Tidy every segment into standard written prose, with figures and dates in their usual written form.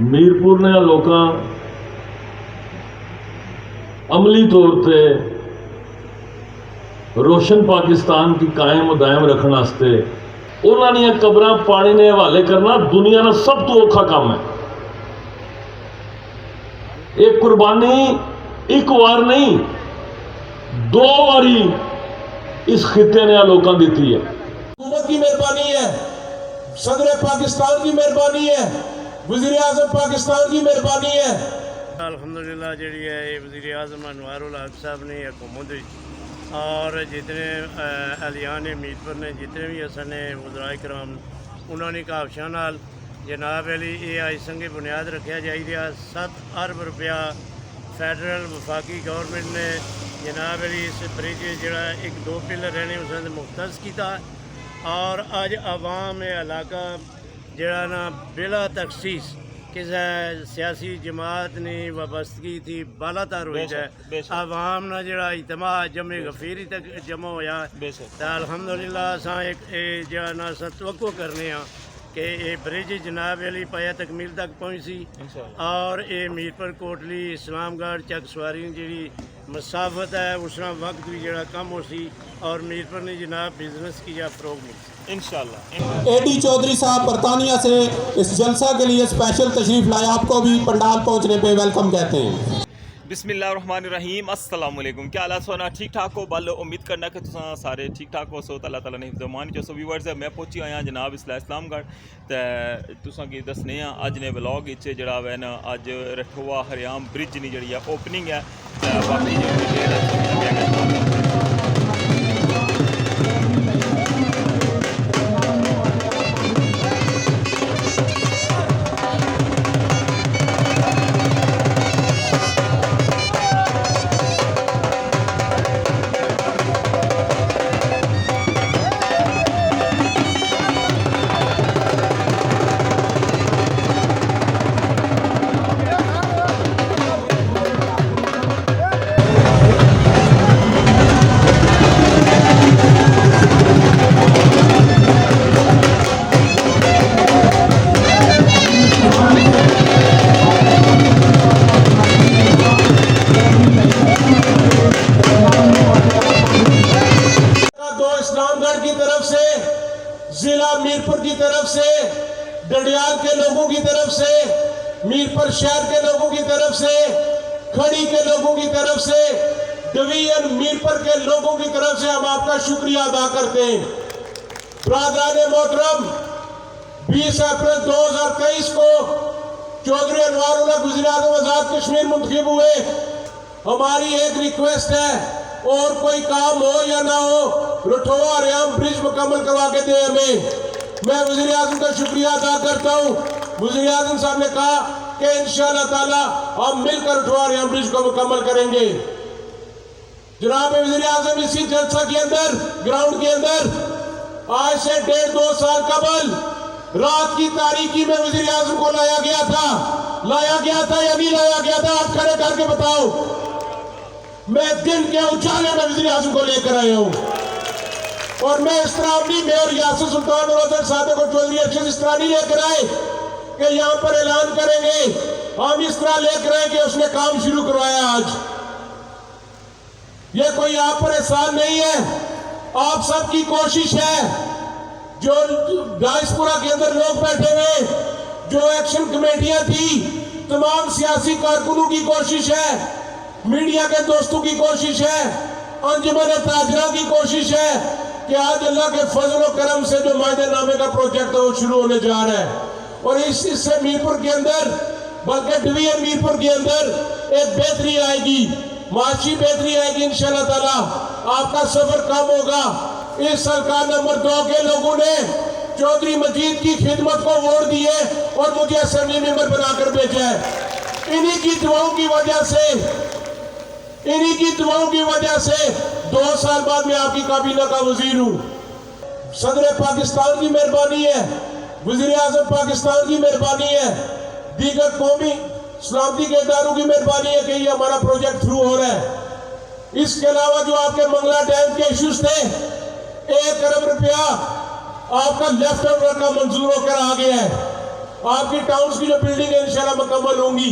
मीरपुर ने लोकां अमली तौर पे रोशन पाकिस्तान की कायम दायम रखने वास्ते उन्होंने कब्रां पानी ने हवाले करना दुनिया का सब तो औखा काम है। एक कुर्बानी एक बार नहीं, 2 बारी इस खिते ने लोकां दी है। हुकूमत की मेहरबानी है, सदर पाकिस्तान की मेहरबानी है, वज़ीर आज़म पाकिस्तान की मेहरबानी है। अल्हम्दुलिल्लाह जी है वज़ीर आज़म अनवारुल हक साहब ने हुकूमत और जितने अलियान मीरपुर ने जितने भी असने वज़राए कराम उन्होंने काबशा नाल जनाब अली ये आज संगे बुनियाद रखा जाए 7 अरब रुपया फैडरल वफाकी गवर्नमेंट ने जनाब अली इस ब्रिज जरा 1-2 पिलर रहने उसने मुख्तस किया और अज आवाम इलाका जरा ना बिला तखसीस किसी सियासी जमात ने वाबस्तगी थी बालातर हुई है। आवाम ना जरा इजमा जमे गफीरी तक जमा होया तो अल्हम्दुलिल्लाह असा एक जरा ना तवक्को करने कि ये ब्रिज जनाब अली पाया तकमील तक पहुँची और ये मीरपुर कोटली इस्लामगढ़ चक सवारी जी मसाफत है उसका वक्त भी जरा कम हो सी और मीरपुर ने जनाब बिजनेस की या फ़रोग मिल इंशाअल्लाह। एडी चौधरी साहब बरतानिया से इस जलसा के लिए स्पेशल तशरीफ़ लाए, आपको भी पंडाल पहुंचने पे वेलकम कहते हैं। बिस्मिल्लाहिर्रहमानिर्रहीम अस्सलाम वालेकुम। क्या हाल सोना ठीक ठाक हो? बल उम्मीद करना कि तुम सारे ठीक ठाक हो सो अल्लाह ताला ने हिफ्ज़-ओ-अमान जो सो व्यूअर्स मैं पहुंची आया जनाब इस्लामगढ़ ते तुसां की दसने अज ने व्लॉग इच जड़ा वै ना अज रठोआ हरियाम ब्रिज नी जड़ी ओपनिंग है ते बाकी जो इस्लामगढ़ की तरफ से, जिला मीरपुर की तरफ से, डंडियाल के लोगों की तरफ से, मीरपुर शहर के लोगों की तरफ से, खड़ी के लोगों की तरफ से, डिवीजन मीरपुर के लोगों की तरफ से हम आपका शुक्रिया अदा करते हैं। ब्रादरान मोहतरम 20 अप्रैल 2023 को चौधरी अनवारुल हक वज़ीर आज़म आज़ाद कश्मीर मुंतखब हुए। हमारी एक रिक्वेस्ट है, और कोई काम हो या ना हो, रठोआ हरियाम ब्रिज मुकम्मल करवा के दे हमें। मैं वज़ीर आज़म का शुक्रिया अदा करता हूँ। वज़ीर आज़म साहब ने कहा कि इंशाअल्लाह ताला हम मिलकर रठोआ हरियाम ब्रिज को मुकम्मल करेंगे। जनाब वज़ीर आज़म इसी जलसा के अंदर ग्राउंड के अंदर आज से 1.5-2 साल कबल रात की तारीकी में वज़ीर आज़म को लाया गया था या नहीं लाया गया था? आप खड़े करके बताओ। मैं दिन के उजाले में वज़ीर आज़म को लेकर आया हूँ और मैं इस तरह अपनी मेयर यासिर सुल्तान रोज़र साहब को चौधरी अरशद इस तरह नहीं लेकर आए कि यहाँ पर ऐलान करेंगे, हम इस तरह लेकर आए कि उसने काम शुरू करवाया। आज ये कोई आप पर एहसान नहीं है, आप सबकी कोशिश है। जो डायस्पोरा के अंदर लोग बैठे हुए, जो एक्शन कमेटियां थी, तमाम सियासी कारकुनों की कोशिश है, मीडिया के दोस्तों की कोशिश है, अंजुमन ताजरा की कोशिश है कि आज अल्लाह के फजल और करम से जो मायदे नामे का प्रोजेक्ट है वो शुरू होने जा रहा है और इससे मीरपुर के अंदर, बल्कि डिवीजन मीरपुर के अंदर एक बेहतरी आएगी, माशी बेहतरी आएगी इंशाअल्लाह ताला। आपका सफर कम होगा। इस सरकार नंबर 2 के लोगों ने चौधरी मजीद की खिदमत को वोट दिए और मुझे असेंबली मेंबर बनाकर भेजा है। इन्हीं की दुआओं की वजह से 2 साल बाद मैं आपकी काबीना का वजीर हूँ। सदर पाकिस्तान की मेहरबानी है, वज़ीर आज़म पाकिस्तान की मेहरबानी है, दीगर कौमी सलामती के इदारों की मेहरबानी है कि ये हमारा प्रोजेक्ट थ्रू हो रहा है। इसके अलावा जो आपके मंगला डैम के इश्यूज थे, 1 अरब रुपया आपका लेफ्ट ओवर का मंजूर होकर आ गया है। आपकी टाउन्स की जो बिल्डिंग है इंशाल्लाह मुकम्मल होंगी।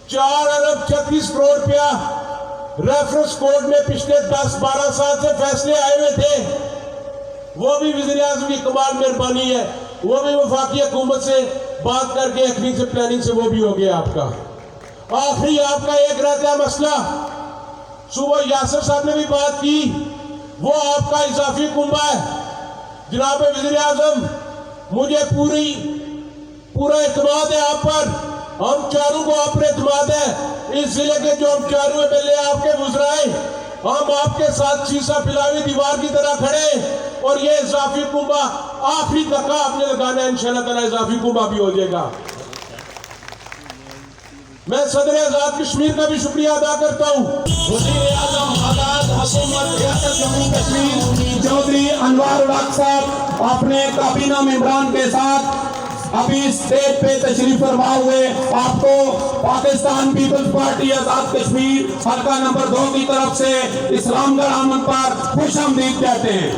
4 अरब 36 करोड़ रुपया रेफरेंस कोर्ट में पिछले 10-12 साल से फैसले आए हुए थे, वो भी वज़ीर आज़म की कमाल मेहरबानी है, वो भी वफाकी हुकूमत से बात करके एक्टिंग से प्लानिंग से वो भी हो गया आपका। आखिरी आपका एक रहता है मसला, सुबह यासर साहब ने भी बात की, वो आपका इजाफी कुंबा है। जनाब वज़ीर आज़म, मुझे पूरा एतमाद है आप पर, हम चारों को आप पर एतमाद है। इस जिले के जो हम चारों एमएलए आपके गुजराए, हम आपके साथ शीशा पिलावी दीवार की तरह खड़े, और ये इजाफी कुंबा आखिरी धक्का आपने लगाना है, इंशाल्लाह ताला इजाफी कुंबा भी हो जाएगा। मैं सदर आजाद कश्मीर का भी शुक्रिया अदा करता हूँ। वज़ीर आज़म आजाद हुकूमत रियासत जम्मू कश्मीर चौधरी अनवार उल-हक साहब अपने काबीना मेंबरान के साथ अभी स्टेज पे तशरीफ फरमा हुए आपको पाकिस्तान पीपल्स पार्टी आजाद कश्मीर हल्का नंबर 2 की तरफ से इस्लामगढ़ आमद पर खुश आमदीद कहते हैं।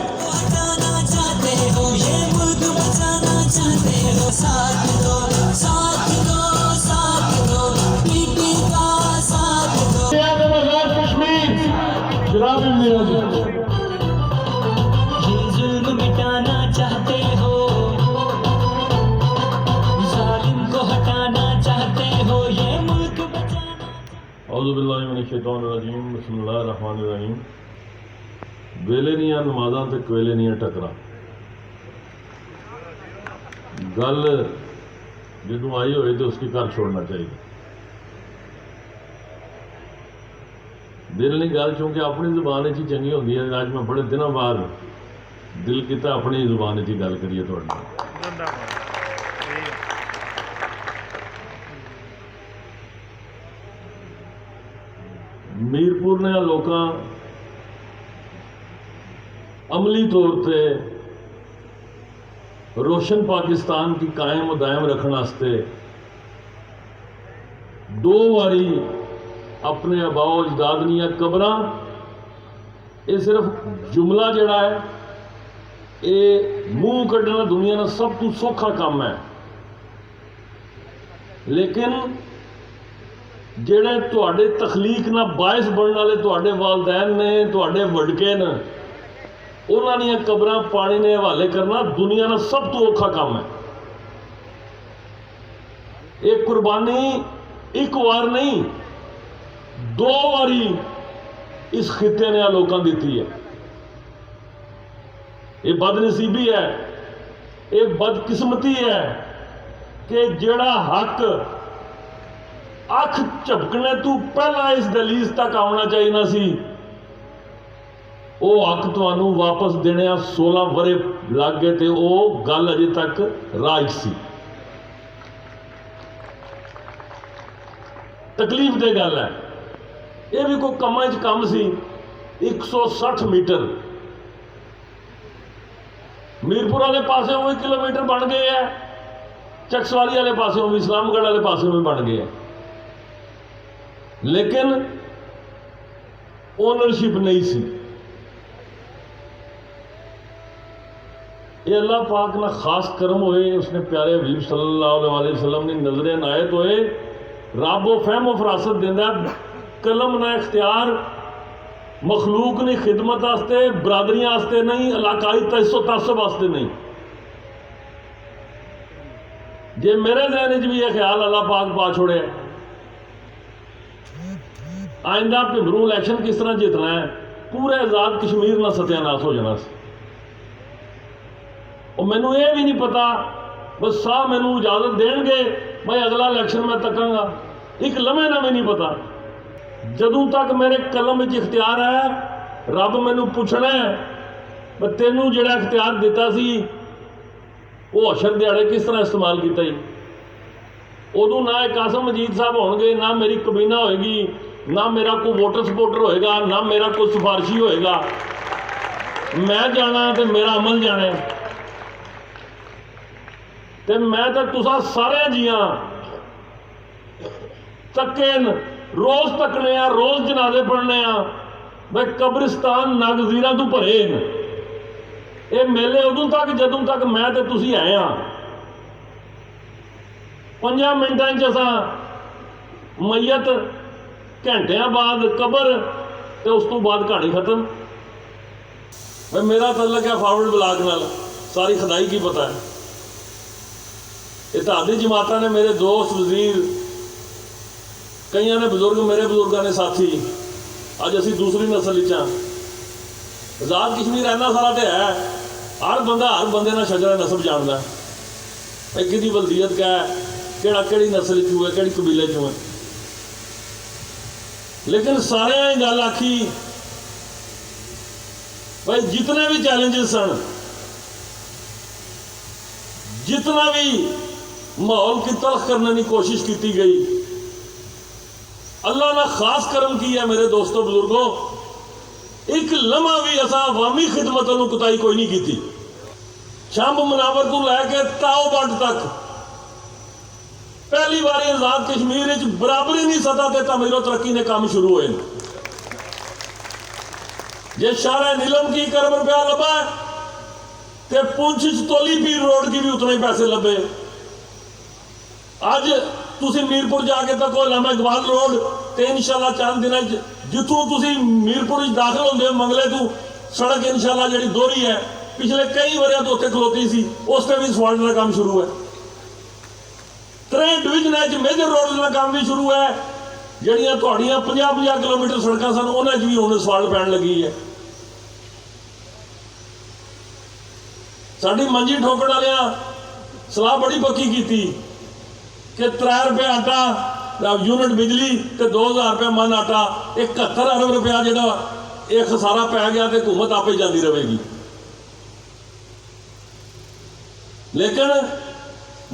मिटाना चाहते हो, जालिम को हटाना चाहते हो, ये मुल्क बचाना। औज़ु बिल्लाहि मिनश शैतानिर रजीम, बिस्मिल्लाहिर रहमानिर रहीम। वेले ਦੀਆਂ ਨਮਾਜ਼ਾਂ ਤੇ ਕਵੇਲੇ ਦੀਆਂ ਟਕਰਾਂ ਗੱਲ ਜਦੋਂ ਆਈ ਹੋਏ ਤੇ ਉਸकी ਘਰ छोड़ना चाहिए। दिल नहीं गल चूँकि अपनी जुबान ही चंगी होंगी है। अज मैं बड़े दिनों बाद दिल किया अपनी जुबान ही गल करिए थोड़े नाल। मीरपुर ने लोगों अमली तौर पे रोशन पाकिस्तान की कायम दायम रखने वास्ते 2 बारी अपने अबाओ अजदाद दियां कबरां, ये सिर्फ जुमला जड़ा है, ये मूँह कढ़ना दुनिया का सब तो सौखा काम है, लेकिन जेड़े तुहाडे तखलीक ना बायस बनने वाले तुहाडे वालदैन ने, तुहाडे वडके ने, उन्हां दीयां कबरां पानी ने हवाले करना दुनिया का सब तो औखा काम है। एक कुर्बानी एक बार नहीं 2 बारी इस खिते ने लोगों दी है। ये बदनसीबी है, ये बदकिस्मती है कि जेड़ा हक अख झपकने तो पहला इस दलीज तक आना चाहिए सी, वो हक तुहानू वापस देने 16 वरे लग गए थे, वो गल अजे तक राज सी। तकलीफ दे गल है, ये भी कोई कमां च कम सी। 160 मीटर मीरपुर वाले पासे भी किलोमीटर बन गए हैं, चक्सवाली वाले पासे भी, इस्लामगढ़ वाले पासे भी बन गए हैं, लेकिन ओनरशिप नहीं सी। ये अल्लाह पाक ना खास कर्म होए, उसने प्यारे हबीब सल्लल्लाहु अलैहि वसल्लम ने नजर इनायत होए। रब वो फहम फरासत देंदा, कलम ना इख्तियार मखलूक ने खिदमत वास्ते, बरादरियां वास्ते नहीं, इलाकाई तसब वास्ते नहीं। जे मेरे जहन च भी यह ख्याल अल्लाह पाक पा छोड़े, आइंदा भिमरू इलैक्शन किस तरह जितना है, पूरे आजाद कश्मीर ना सत्यानाश हो जाना। और मैनू ये भी नहीं पता, बस साह मैनू इजाजत देंगे मैं अगला इलैक्शन में तकांगा, एक लम्हे ना भी नहीं पता। जदों तक मेरे कलम च इख्तियार है, रब मैनू पूछना है मैं तेनू जिहड़ा इख्तियार दिता सी वो अशर दिहाड़े किस तरह इस्तेमाल किया जी। उदों ना एक कासम मजीद साहब होणगे, ना मेरी कबीना होएगी, ना मेरा कोई वोटर सपोर्टर होएगा, ना मेरा कोई सिफारशी होएगा। मैं जाना तो मेरा अमल जाने, ते मैं तो तुसा सारे जियां तके रोज तकने आ, रोज जनाजे पढ़ने आ, भाई कब्रिस्तान नागजीरां तो भरे न। ये मेले उदों तक जदों तक मैं तो तुसी आए हाँ। 5 ਮਿੰਟਾਂ 'ਚ ਅਸਾਂ ਮਈਅਤ, ਘੰਟਿਆਂ ਬਾਅਦ ਕਬਰ, ਤੇ ਉਸ ਤੋਂ ਬਾਅਦ ਕਹਾਣੀ ਖਤਮ। ਮੈਂ ਮੇਰਾ ਤਅਲਕ ਹੈ ਫਾਰਵਰਡ ਬਲਾਕ ਨਾਲ, ਸਾਰੀ ਖੁਦਾਈ ਕੀ ਪਤਾ ਹੈ। ਇਤਿਹਾਦੀ ਜਮਾਤਾਂ ਨੇ, ਮੇਰੇ ਦੋਸਤ ਵਜ਼ੀਰ, ਕਈਆਂ ਨੇ ਬਜ਼ੁਰਗ, ਮੇਰੇ ਬਜ਼ੁਰਗਾਂ ਨੇ ਸਾਥੀ, ਅੱਜ ਅਸੀਂ ਦੂਸਰੀ ਨਸਲ ਵਿੱਚ ਹਾਂ। ਆਜ਼ਾਦ ਕਸ਼ਮੀਰ ਇੰਨਾ ਸਾਰਾ ਤੇ ਹੈ, ਹਰ ਬੰਦੇ ਨਾਲ ਸ਼ਜਰਾ ਨਸਬ ਜਾਣਦਾ, ਕਿਹਦੀ ਵਲਦੀਅਤ ਕਿਆ ਹੈ, ਕਿਹੜੀ ਨਸਲ ਚੋਂ ਹੈ, ਕਿਹੜੀ ਕਬੀਲੇ ਚੋਂ ਹੈ। ਲੇਕਿਨ ਸਾਰਿਆਂ ਇਹ ਗੱਲ ਆਖੀ ਭਾਈ, ਜਿਤਨੇ ਵੀ ਚੈलेंजेस ਸਨ, जितना भी माहौल की तलख करने की कोशिश की गई, अल्लाह ने खास करम किया मेरे दोस्तों बुजुर्गों। एक लम्हा भी असा अवामी खिदमतों को कुताई कोई नहीं की। शंभ मुनावर तो लैके ताओ बंड तक पहली बार आजाद कश्मीर बराबरी नहीं सतह ते तमीरो तरक्की ने काम शुरू हुए। जे शारा नीलम की करब रुपया लभा ते पुंछ तोली पीर रोड की भी उतने ही पैसे लभे। अज तुसी मीरपुर जाके तको लामा इकबाल रोड ते इंशाल्लाह चंद दिनों जितों तुसी मीरपुर दाखिल होंदे हो मंगले तू सड़क इंशाल्लाह जी दोहरी है, पिछले कई वरिया तो उत्थे खलोती सी, उस पर भी सवाल का काम शुरू है। 3 डिवीजन मेजर रोड का काम भी शुरू है। ਜਿਹੜੀਆਂ ਤੁਹਾਡੀਆਂ 50-50 किलोमीटर सड़क सन उन्हें भी हुण सवाल पैन लगी है। साडी मंजी ठोकण वालियां सलाह बड़ी पक्की की कि 3 रुपए आटा यूनिट बिजली ते 2000 रुपये मन आटा, 71 अरब रुपया जो ये खसारा पै गया तो हुकूमत आपे जाती रहेगी। लेकिन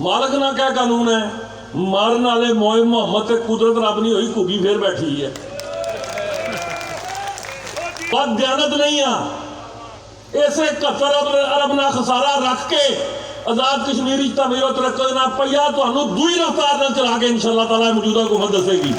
मालक ना क्या कानून है, मारन वाले मोए मुहम्मद ते कुदरत रब नहीं हुई, घुगी फिर बैठी है। पर दयानत नहीं आ, इसे 71 अरब ना खसारा रख के आजाद कश्मीर तमीरो तरक्की ना पहिया दूई रफ्तार चला के इंशाअल्लाह ताला मौजूदा हुकूमत दसेगी।